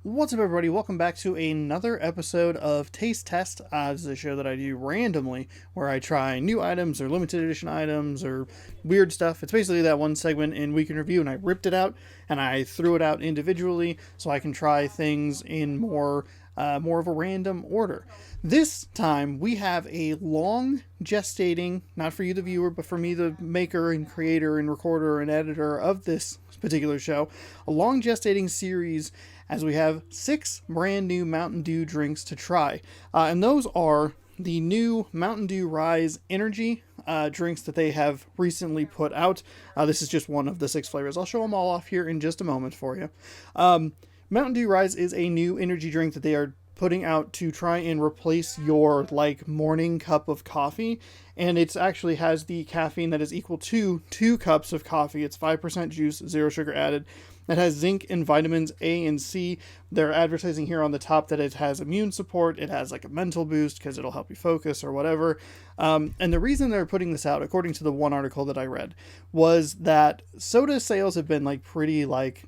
What's up, everybody? Welcome back to another episode of Taste Test. This is a show that I do randomly where I try new items or limited edition items or weird stuff. It's basically that one segment in Week in Review, and I ripped it out and I threw it out individually so I can try things in more of a random order. This time we have a long gestating, not for you the viewer, but for me the maker and creator and recorder and editor of this particular show, a long gestating series as we have 6 brand new Mountain Dew drinks to try. And those are the new Mountain Dew Rise Energy drinks that they have recently put out. This is just one of the 6 flavors. I'll show them all off here in just a moment for you. Mountain Dew Rise is a new energy drink that they are putting out to try and replace your morning cup of coffee, and it actually has the caffeine that is equal to 2 cups of coffee. It's 5% juice, 0 sugar added. It has zinc and vitamins A and C. They're advertising here on the top that it has immune support. It has a mental boost because it'll help you focus or whatever. And the reason they're putting this out, according to the one article that I read, was that soda sales have been pretty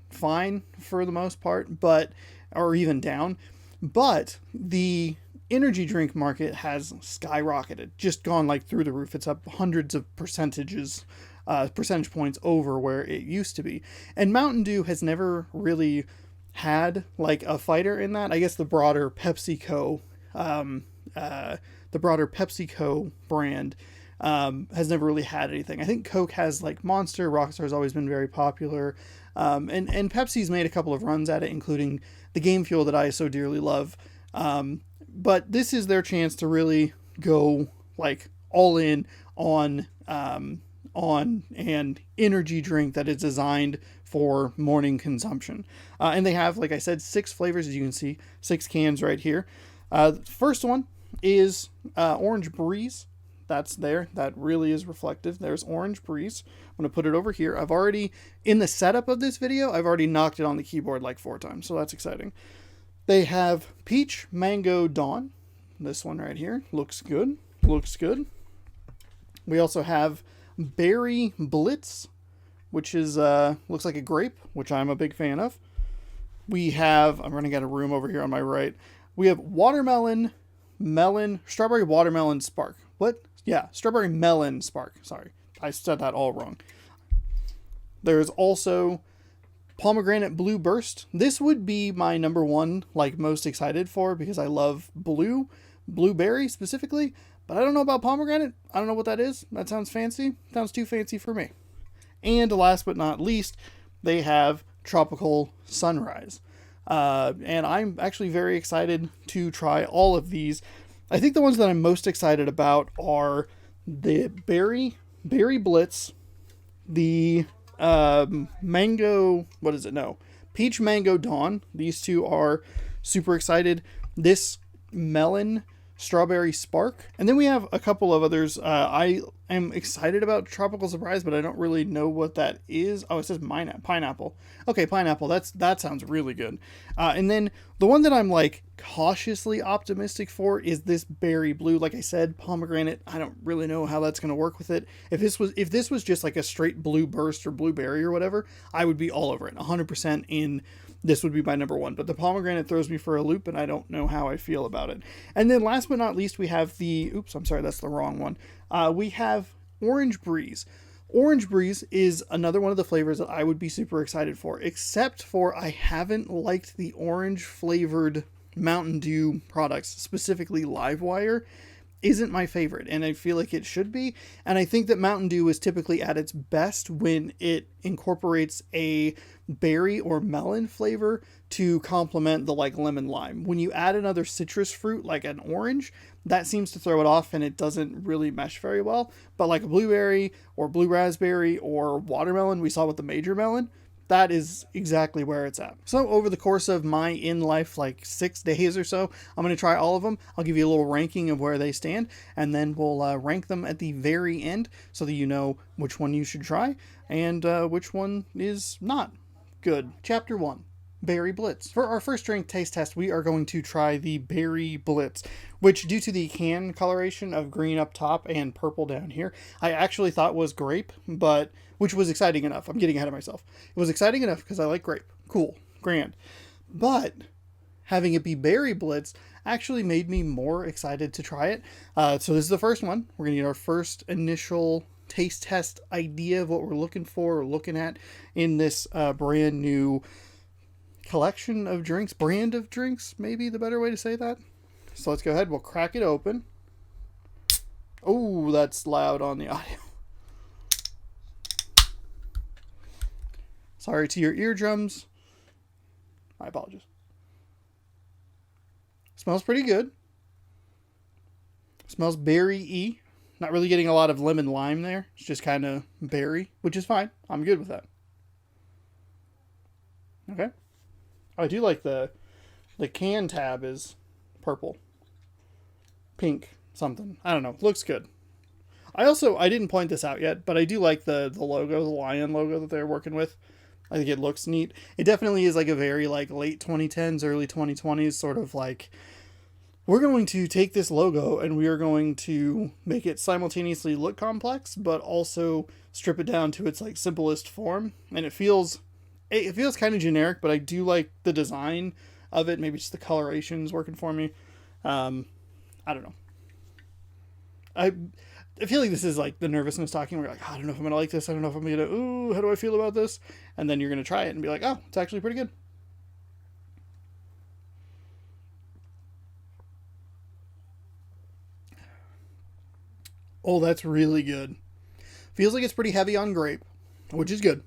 fine for the most part, or even down. But the energy drink market has skyrocketed, just gone through the roof. It's up hundreds of percentage points over where it used to be. And Mountain Dew has never really had a fighter in that. I guess the broader PepsiCo brand has never really had anything. I think Coke has Monster. Rockstar's always been very popular. And Pepsi's made a couple of runs at it, including the Game Fuel that I so dearly love. But this is their chance to really go all in on an energy drink that is designed for morning consumption. And they have, like I said, 6 flavors, as you can see, 6 cans right here. First one is Orange Breeze. That's there. That really is reflective. There's Orange Breeze. I'm going to put it over here. I've already, in the setup of this video, I've already knocked it on the keyboard 4 times, so that's exciting. They have Peach Mango Dawn. This one right here. Looks good. Looks good. We also have Berry Blitz, which is looks like a grape, which I'm a big fan of. We have, I'm running out of room over here on my right. We have Strawberry Watermelon Spark. What? Yeah, Strawberry Melon Spark. Sorry, I said that all wrong. There's also Pomegranate Blue Burst. This would be my number one, most excited for, because I love blueberry specifically, but I don't know about pomegranate. I don't know what that is. That sounds fancy. Sounds too fancy for me. And last but not least, they have Tropical Sunrise. And I'm actually very excited to try all of these. I think the ones that I'm most excited about are the Berry Blitz, the Mango, what is it? No, Peach Mango Dawn. These 2 are super excited. This Melon Strawberry Spark. And then we have a couple of others. I am excited about Tropical Surprise, but I don't really know what that is. Oh, it says pineapple. Okay, pineapple. That sounds really good. And then the one that I'm cautiously optimistic for is this Berry Blue. Like I said, pomegranate. I don't really know how that's going to work with it. If this was just a straight blue burst or blueberry or whatever, I would be all over it. 100% in. This would be my number one, but the pomegranate throws me for a loop, and I don't know how I feel about it. And then last but not least, we have that's the wrong one. We have Orange Breeze. Orange Breeze is another one of the flavors that I would be super excited for, except for I haven't liked the orange flavored Mountain Dew products, specifically Livewire. Isn't my favorite, and I feel like it should be. And I think that Mountain Dew is typically at its best when it incorporates a berry or melon flavor to complement the lemon lime. When you add another citrus fruit like an orange, that seems to throw it off and it doesn't really mesh very well. But a blueberry or blue raspberry or watermelon we saw with the Major Melon, that is exactly where it's at. So over the course of my in-life 6 days or so, I'm going to try all of them. I'll give you a little ranking of where they stand, and then we'll rank them at the very end so that you know which one you should try and which one is not good. Chapter 1. Berry Blitz. For our first drink taste test, we are going to try the Berry Blitz, which, due to the can coloration of green up top and purple down here, I actually thought was grape, but which was exciting enough. I'm getting ahead of myself. It was exciting enough because I like grape. Cool. Grand. But having it be Berry Blitz actually made me more excited to try it. So this is the first one. We're going to get our first initial taste test idea of what we're looking for or looking at in this brand new collection of drinks, brand of drinks, maybe the better way to say that. So let's go ahead. We'll crack it open. Oh, that's loud on the audio. Sorry to your eardrums. My apologies. Smells pretty good. Smells berry-y. Not really getting a lot of lemon lime there. It's just kind of berry, which is fine. I'm good with that. Okay. Oh, I do like the can tab is purple. Pink something. I don't know. Looks good. I didn't point this out yet, but I do like the logo, the lion logo that they're working with. I think it looks neat. It definitely is like a very like late 2010s, early 2020s sort of like, we're going to take this logo and we are going to make it simultaneously look complex, but also strip it down to its like simplest form. And it feels kind of generic, but I do like the design of it. Maybe just the coloration is working for me. I don't know. I feel like this is like the nervousness talking. We're like, oh, I don't know if I'm going to like this. I don't know if I'm going to, ooh, how do I feel about this? And then you're going to try it and be like, oh, it's actually pretty good. Oh, that's really good. Feels like it's pretty heavy on grape, which is good.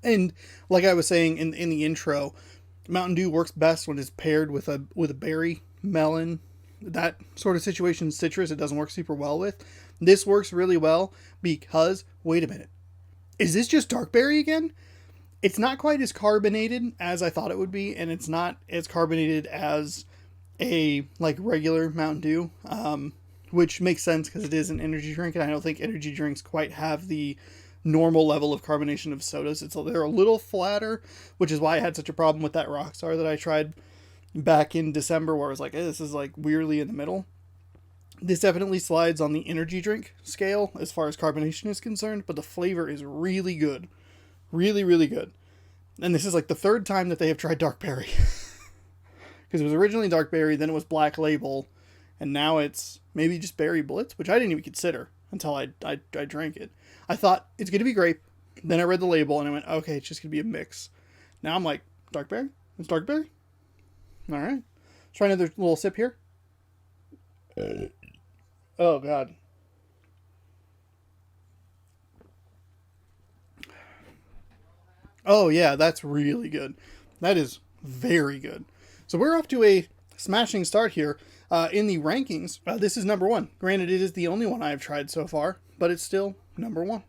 And like I was saying in the intro, Mountain Dew works best when it's paired with a berry, melon, that sort of situation. Citrus, it doesn't work super well with. This works really well because, wait a minute, is this just dark berry again? It's not quite as carbonated as I thought it would be, and it's not as carbonated as a like regular Mountain Dew. Which makes sense because it is an energy drink, and I don't think energy drinks quite have the normal level of carbonation of sodas. They're a little flatter, which is why I had such a problem with that Rockstar that I tried back in December, where I was like, hey, this is like weirdly in the middle. This definitely slides on the energy drink scale as far as carbonation is concerned, but the flavor is really good. Really, really good. And this is like the third time that they have tried dark berry. Because it was originally dark berry, then it was Black Label, and now it's maybe just Berry Blitz, which I didn't even consider until I drank it. I thought it's going to be grape. Then I read the label and I went, okay, it's just going to be a mix. Now I'm like, dark berry? It's dark berry? All right. Let's try another little sip here. Oh, God. Oh, yeah, that's really good. That is very good. So we're off to a smashing start here. In the rankings, this is number one. Granted, it is the only one I've tried so far, but it's still number one.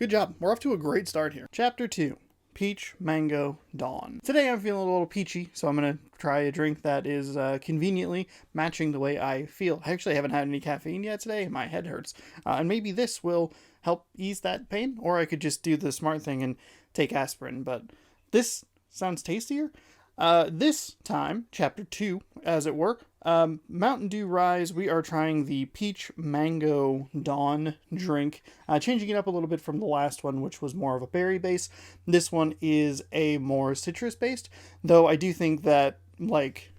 Good job. We're off to a great start here. Chapter 2, Peach Mango Dawn. Today I'm feeling a little peachy, so I'm going to try a drink that is conveniently matching the way I feel. I actually haven't had any caffeine yet today. My head hurts. And maybe this will help ease that pain, or I could just do the smart thing and take aspirin, but this sounds tastier. This time, chapter 2, as it were, Mountain Dew Rise, we are trying the Peach Mango Dawn drink, changing it up a little bit from the last one, which was more of a berry base. This one is a more citrus based, though I do think that, like,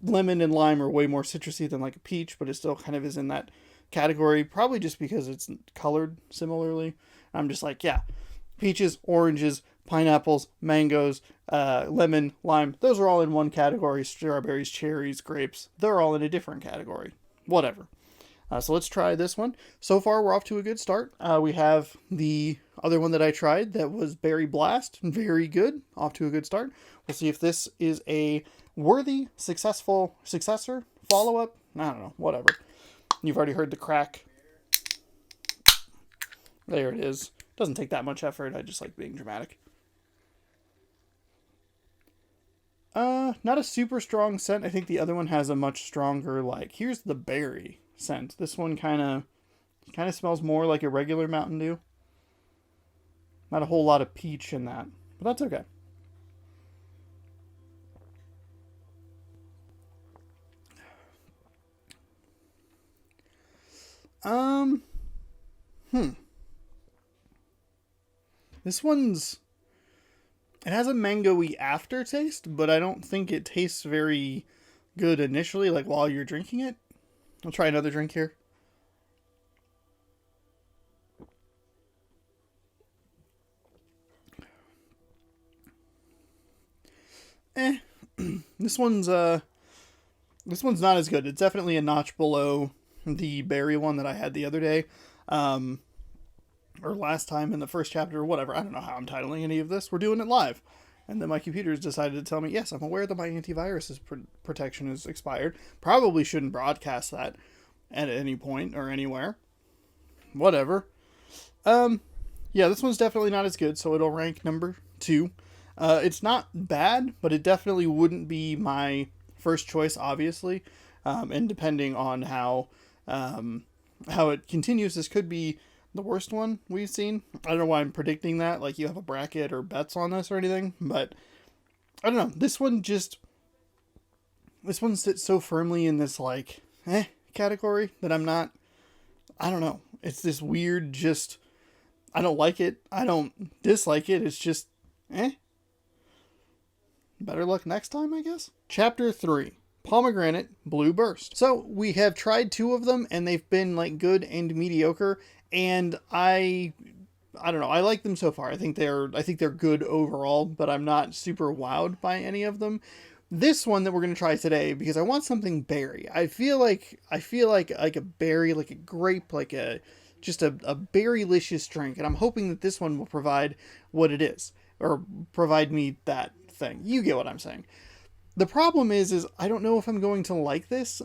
lemon and lime are way more citrusy than, like, a peach, but it still kind of is in that category, probably just because it's colored similarly. I'm just like, yeah, peaches, oranges, pineapples, mangoes, lemon, lime, those are all in one category. Strawberries, cherries, grapes, they're all in a different category. Whatever. So let's try this one. So far, we're off to a good start. We have the other one that I tried that was Berry Blast. Very good. Off to a good start. We'll see if this is a worthy, successful successor, follow-up. I don't know. Whatever. You've already heard the crack. There it is. Doesn't take that much effort. I just like being dramatic. Not a super strong scent. I think the other one has a much stronger, like, here's the berry scent. This one kind of smells more like a regular Mountain Dew. Not a whole lot of peach in that, but that's okay. This one's It has a mango-y aftertaste, but I don't think it tastes very good initially, like while you're drinking it. I'll try another drink here. Eh. This one's not as good. It's definitely a notch below the berry one that I had the other day. Or last time in the first chapter or whatever. I don't know how I'm titling any of this. We're doing it live. And then my computer's decided to tell me, yes, I'm aware that my antivirus protection is expired. Probably shouldn't broadcast that at any point or anywhere. Whatever. Yeah, this one's definitely not as good, so it'll rank number 2. It's not bad, but it definitely wouldn't be my first choice, obviously. And depending on how it continues, this could be the worst one we've seen. I don't know why I'm predicting that, like you have a bracket or bets on this or anything, but I don't know. This one sits so firmly in this like category that I don't know. It's this weird just, I don't like it. I don't dislike it. It's just better luck next time, I guess. Chapter 3. Pomegranate Blue Burst. So we have tried 2 of them and they've been like good and mediocre, and I don't know. I like them so far. I think they're good overall, but I'm not super wowed by any of them. This one that we're going to try today, because I want something berry. I feel like a berry, like a grape, like just a berry-licious drink, and I'm hoping that this one will provide what it is, or provide me that thing. You get what I'm saying. The problem is I don't know if I'm going to like this.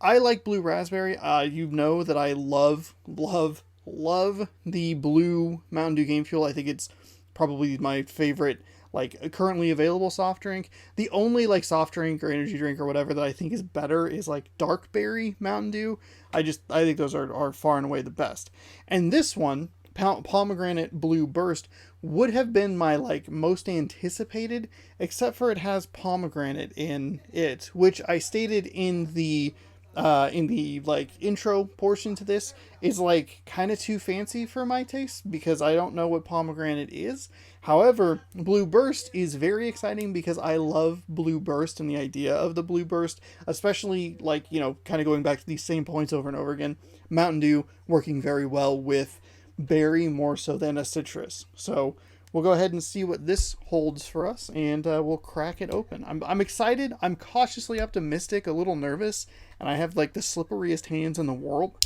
I like blue raspberry. You know that I love the blue Mountain Dew Game Fuel. I think it's probably my favorite, like, currently available soft drink. The only, like, soft drink or energy drink or whatever that I think is better is, like, dark berry Mountain Dew. I think those are far and away the best. And this one, Pomegranate Blue Burst, would have been my like most anticipated, except for it has pomegranate in it, which I stated in the like intro portion to this is like kind of too fancy for my taste because I don't know what pomegranate is. However, Blue Burst is very exciting because I love Blue Burst and the idea of the Blue Burst, especially like, you know, kind of going back to these same points over and over again. Mountain Dew working very well with berry more so than a citrus. So we'll go ahead and see what this holds for us, and we'll crack it open. I'm excited. I'm cautiously optimistic, a little nervous, and I have like the slipperiest hands in the world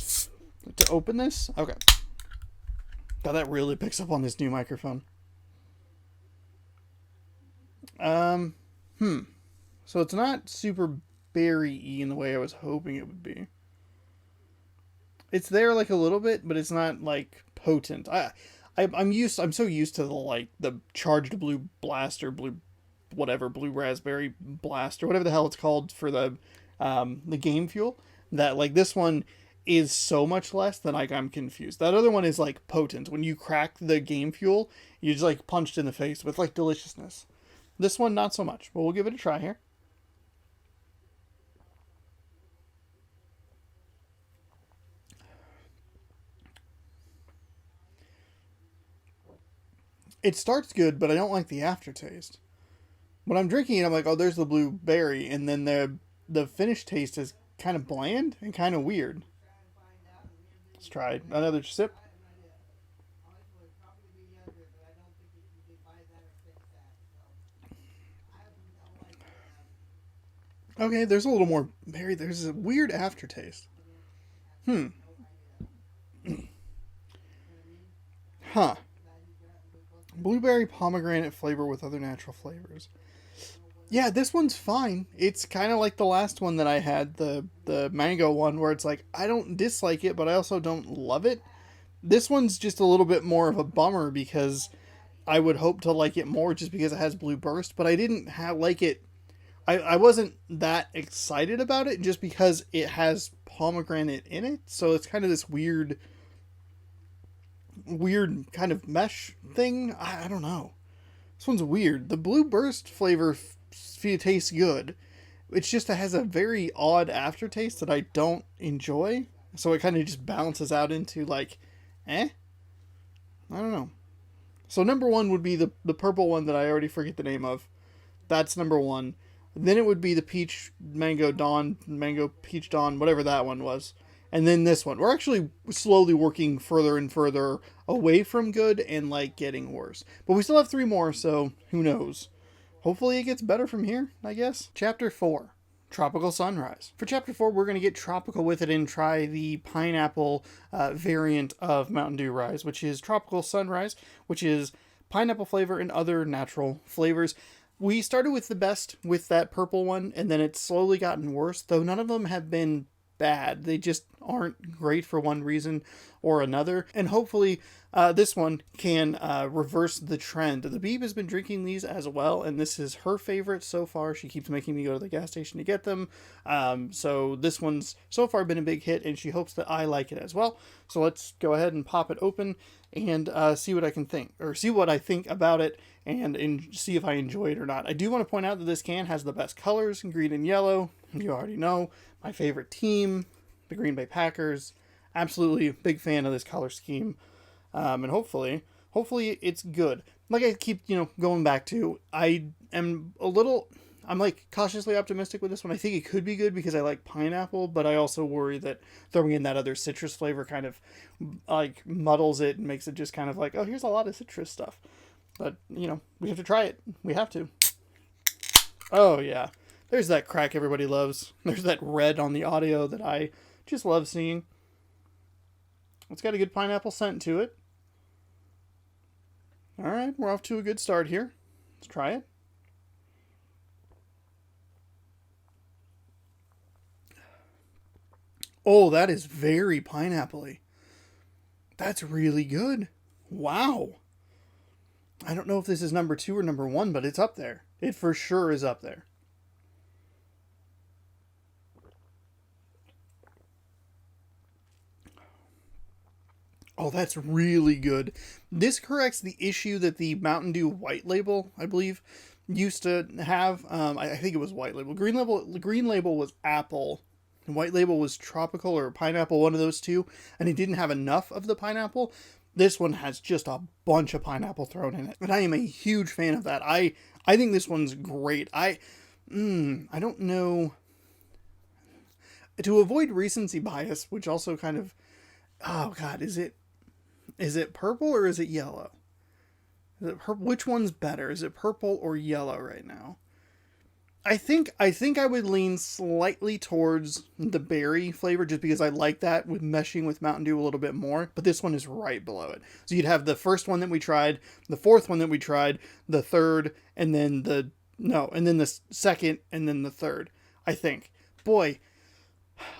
to open this. Okay. God, that really picks up on this new microphone. So it's not super berry-y in the way I was hoping it would be. It's there like a little bit, but it's not like potent. I'm so used to the charged blue blast or blue raspberry blast or whatever the hell it's called for the game fuel, that like this one is so much less than like I'm confused. That other one is like potent. When you crack the game fuel, you just like punched in the face with like deliciousness. This one not so much, but we'll give it a try here. It starts good, but I don't like the aftertaste. When I'm drinking it, I'm like, oh, there's the blueberry, and then the finished taste is kind of bland and kind of weird. Let's try another sip. Okay, there's a little more berry. There's a weird aftertaste. Huh. Blueberry pomegranate flavor with other natural flavors. Yeah, this one's fine. It's kind of like the last one that I had, the mango one, where it's like, I don't dislike it, but I also don't love it. This one's just a little bit more of a bummer because I would hope to like it more just because it has Blue Burst, but I didn't like it. I wasn't that excited about it just because it has pomegranate in it, so it's kind of this weird kind of mesh thing. I don't know. This one's weird. The Blue Burst flavor tastes good. It's just it has a very odd aftertaste that I don't enjoy. So it kind of just balances out into like, I don't know. So number one would be the purple one that I already forget the name of. That's number one. Then it would be the peach mango dawn, mango peach dawn, whatever that one was. And then this one. We're actually slowly working further and further away from good and like getting worse. But we still have 3 more, so who knows? Hopefully it gets better from here, I guess. Chapter 4. Tropical Sunrise. For Chapter 4, we're going to get tropical with it and try the pineapple variant of Mountain Dew Rise, which is Tropical Sunrise, which is pineapple flavor and other natural flavors. We started with the best with that purple one, and then it's slowly gotten worse, though none of them have been bad. They just aren't great for one reason or another. And hopefully this one can reverse the trend. The Beeb has been drinking these as well, and this is her favorite so far. She keeps making me go to the gas station to get them. So this one's so far been a big hit, and she hopes that I like it as well. So let's go ahead and pop it open and see what I can think, or see what I think about it, and see if I enjoy it or not. I do want to point out that this can has the best colors, green and yellow. You already know my favorite team, the Green Bay Packers. Absolutely a big fan of this color scheme, and hopefully it's good. Like I keep going back to, I'm like cautiously optimistic with this one. I think it could be good because I like pineapple, but I also worry that throwing in that other citrus flavor kind of like muddles it and makes it just kind of like, oh, here's a lot of citrus stuff. But, we have to try it. We have to. Oh, yeah. There's that crack everybody loves. There's that red on the audio that I just love seeing. It's got a good pineapple scent to it. All right, we're off to a good start here. Let's try it. Oh, that is very pineapple-y. That's really good. Wow. I don't know if this is number 2 or number 1, but it's up there. It for sure is up there. Oh, that's really good. This corrects the issue that the Mountain Dew White Label, I believe, used to have. I think it was White Label. Green Label was apple. White Label was tropical or pineapple, one of those two, and it didn't have enough of the pineapple. This one has just a bunch of pineapple thrown in it, and I am a huge fan of that. I think this one's great. I don't know. To avoid recency bias, which also kind of, oh god, is it purple or is it yellow? Is it which one's better? Is it purple or yellow right now? I think I would lean slightly towards the berry flavor just because I like that with meshing with Mountain Dew a little bit more, but this one is right below it. So you'd have the first one that we tried, the fourth one that we tried, the third, and then the second, and then the third, I think. Boy,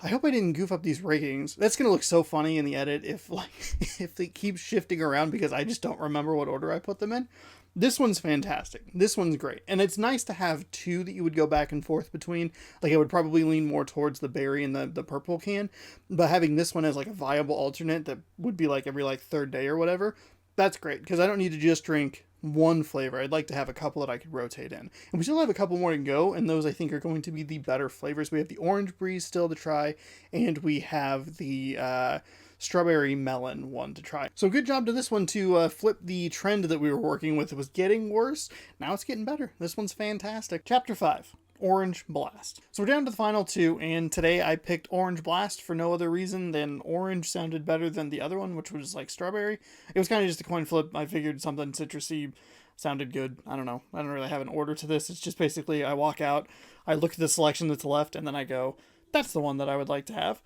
I hope I didn't goof up these ratings. That's going to look so funny in the edit if they keep shifting around because I just don't remember what order I put them in. This one's fantastic. This one's great. And it's nice to have two that you would go back and forth between. Like I would probably lean more towards the berry and the purple can. But having this one as like a viable alternate that would be like every like third day or whatever, that's great. Because I don't need to just drink one flavor. I'd like to have a couple that I could rotate in. And we still have a couple more to go. And those I think are going to be the better flavors. We have the Orange Breeze still to try. And we have the Strawberry Melon one to try. So good job to this one to flip the trend that we were working with. It was getting worse. Now it's getting better. This one's fantastic. Chapter 5. Orange Blast. So we're down to the final two, and today I picked Orange Blast for no other reason than orange sounded better than the other one, which was like strawberry. It was kind of just a coin flip. I figured something citrusy sounded good. I don't know. I don't really have an order to this. It's just basically I walk out, I look at the selection that's left, and then I go, that's the one that I would like to have.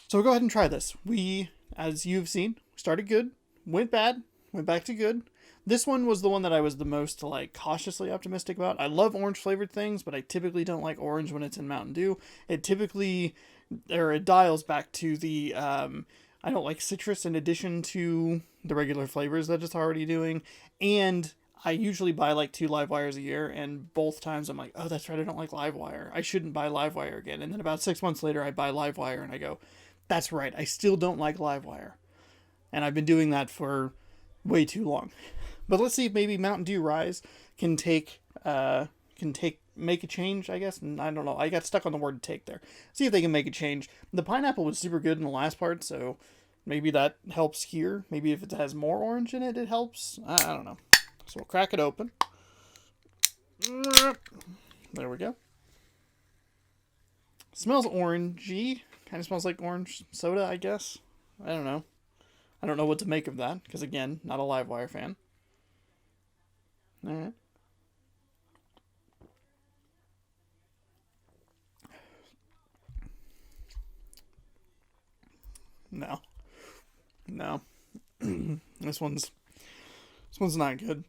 So we'll go ahead and try this. We, as you've seen, started good, went bad, went back to good. This one was the one that I was the most like cautiously optimistic about. I love orange flavored things, but I typically don't like orange when it's in Mountain Dew. It dials back to the, I don't like citrus in addition to the regular flavors that it's already doing. And I usually buy like 2 live wires a year, and both times I'm like, oh, that's right, I don't like live wire. I shouldn't buy live wire again. And then about 6 months later, I buy live wire and I go, that's right, I still don't like live wire. And I've been doing that for way too long. But let's see if maybe Mountain Dew Rise can make a change, I guess. And I don't know. I got stuck on the word take there. See if they can make a change. The pineapple was super good in the last part, so maybe that helps here. Maybe if it has more orange in it, it helps. I don't know. So we'll crack it open. There we go. Smells orangey. Kind of smells like orange soda, I guess. I don't know. I don't know what to make of that, because again, not a Livewire fan. Alright. No. No. This one's not good.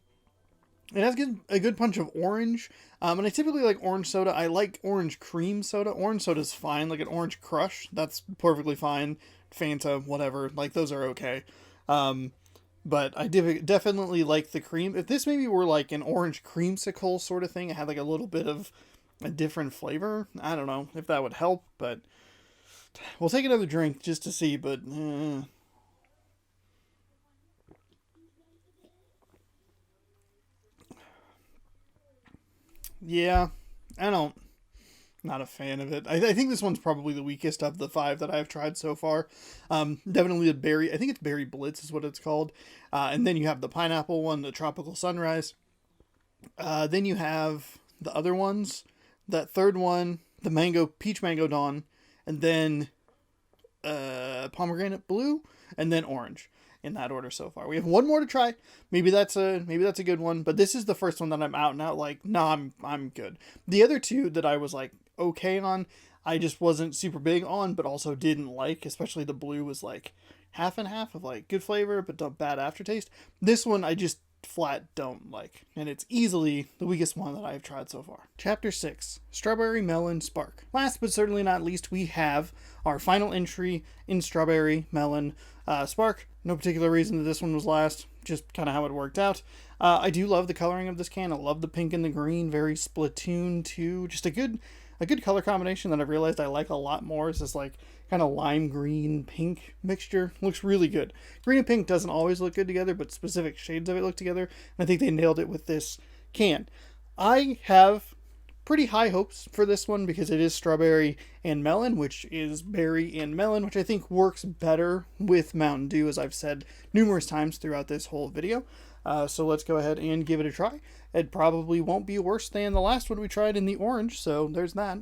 It has a good punch of orange, and I typically like orange soda. I like orange cream soda. Orange soda's fine, like an orange crush, that's perfectly fine. Fanta, whatever, like those are okay. But I definitely like the cream. If this maybe were like an orange creamsicle sort of thing, it had like a little bit of a different flavor. I don't know if that would help, but we'll take another drink just to see, but... Yeah, not a fan of it. I think this one's probably the weakest of the 5 that I've tried so far. Definitely the berry, I think it's berry Blitz is what it's called. And then you have the pineapple one, the tropical sunrise. Then you have the other ones, that third one, the peach mango dawn, and then pomegranate blue, and then orange. In that order so far. We have one more to try. Maybe that's a good one, but this is the first one that I'm out and out like, nah, I'm good. The other two that I was like okay on, I just wasn't super big on, but also didn't like, especially the blue was like half and half of like good flavor but bad aftertaste. This one I just flat don't like, and it's easily the weakest one that I've tried so far. Chapter 6, Strawberry Melon Spark. Last but certainly not least, we have our final entry in Strawberry Melon Spark. No particular reason that this one was last, just kind of how it worked out. I do love the coloring of this can. I love the pink and the green, very Splatoon 2. Just a good color combination that I've realized I like a lot more. Is this like kind of lime green pink mixture. Looks really good. Green and pink doesn't always look good together, but specific shades of it look together, and I think they nailed it with this can. I have pretty high hopes for this one because it is strawberry and melon, which is berry and melon, which I think works better with Mountain Dew, as I've said numerous times throughout this whole video. So let's go ahead and give it a try. It probably won't be worse than the last one we tried in the orange, so there's that.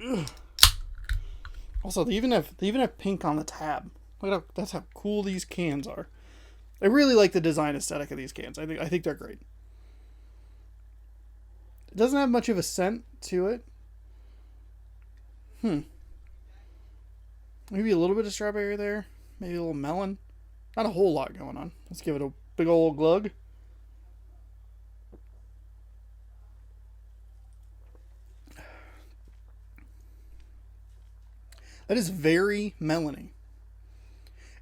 Ugh. Also, they even have pink on the tab. That's how cool these cans are. I really like the design aesthetic of these cans. I think they're great. It doesn't have much of a scent to it. Maybe a little bit of strawberry there. Maybe a little melon. Not a whole lot going on. Let's give it a big old glug. That is very melony.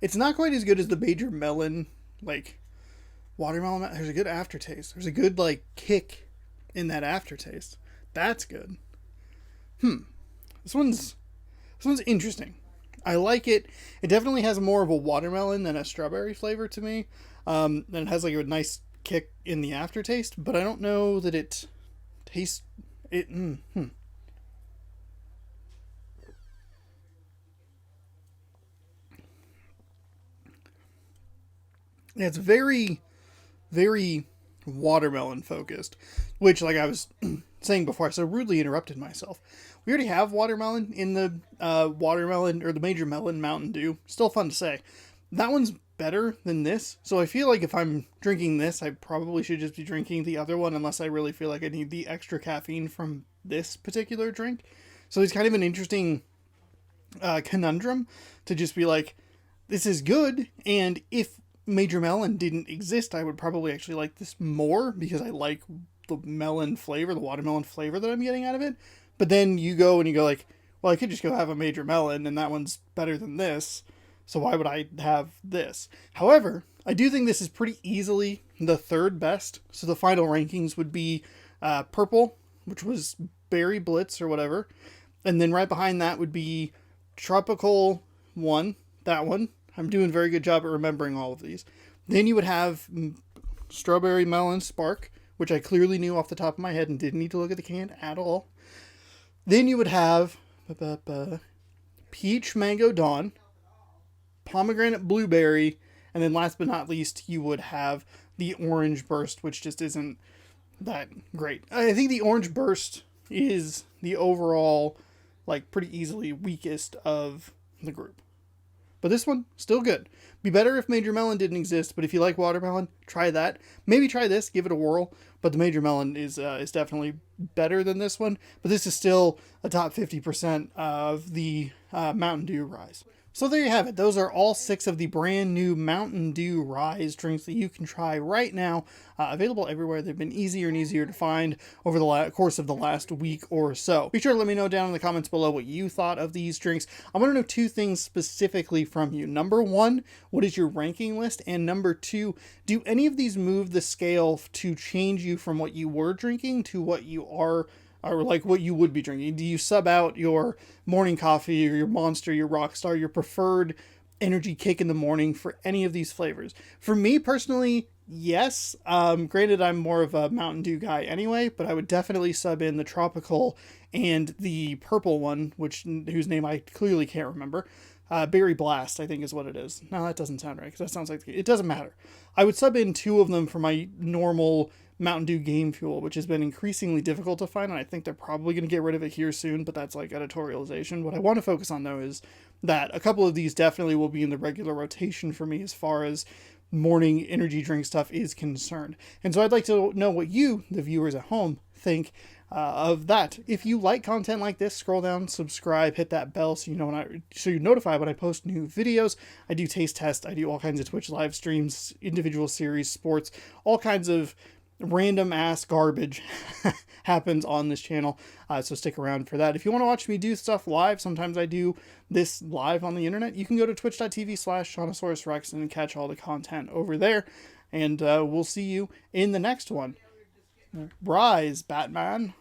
It's not quite as good as the major melon, like watermelon. There's a good aftertaste. There's a good like kick in that aftertaste. That's good. This one's interesting. I like it. It definitely has more of a watermelon than a strawberry flavor to me. And it has like a nice kick in the aftertaste, but I don't know that it tastes it. Yeah, it's very, very watermelon focused, which, like I was saying before, I so rudely interrupted myself. We already have watermelon in the watermelon or the major melon Mountain Dew. Still fun to say. That one's better than this, so I feel like if I'm drinking this, I probably should just be drinking the other one unless I really feel like I need the extra caffeine from this particular drink. So it's kind of an interesting conundrum to just be like, this is good, and if Major Melon didn't exist, I would probably actually like this more because I like the melon flavor, the watermelon flavor that I'm getting out of it. But then you go like, well, I could just go have a Major Melon and that one's better than this, so why would I have this? However, I do think this is pretty easily the third best. So the final rankings would be purple, which was berry Blitz or whatever, and then right behind that would be tropical one, that one. I'm doing a very good job at remembering all of these. Then you would have Strawberry Melon Spark, which I clearly knew off the top of my head and didn't need to look at the can at all. Then you would have Peach Mango Dawn. pomegranate blueberry, and then last but not least, you would have the orange burst, which just isn't that great. I think the orange burst is the overall, like, pretty easily weakest of the group. But this one, still good. Be better if Major Melon didn't exist, but if you like watermelon, try that. Maybe try this, give it a whirl. But the Major Melon is definitely better than this one. But this is still a top 50% of the Mountain Dew Rise. So there you have it. Those are all 6 of the brand new Mountain Dew Rise drinks that you can try right now. Available everywhere. They've been easier and easier to find over the course of the last week or so. Be sure to let me know down in the comments below what you thought of these drinks. I want to know 2 things specifically from you. Number 1, what is your ranking list? And number 2, do any of these move the scale to change you from what you were drinking to what you are, or like what you would be drinking? Do you sub out your morning coffee or your Monster, your Rockstar, your preferred energy kick in the morning for any of these flavors? For me personally, yes. Granted, I'm more of a Mountain Dew guy anyway, but I would definitely sub in the tropical and the purple one, whose name I clearly can't remember. Berry Blast, I think is what it is. No, that doesn't sound right, because that sounds like, it doesn't matter. I would sub in 2 of them for my normal Mountain Dew Game Fuel, which has been increasingly difficult to find, and I think they're probably going to get rid of it here soon, but that's like editorialization. What I want to focus on, though, is that a couple of these definitely will be in the regular rotation for me as far as morning energy drink stuff is concerned. And so I'd like to know what you, the viewers at home, think of that. If you like content like this, scroll down, subscribe, hit that bell so you know you're notified when I post new videos. I do taste tests, I do all kinds of Twitch live streams, individual series, sports, all kinds of random ass garbage happens on this channel, so stick around for that. If you want to watch me do stuff live, sometimes I do this live on the internet, you can go to twitch.tv/ShawnosaurusRex and catch all the content over there, and we'll see you in the next one. Rise, Batman.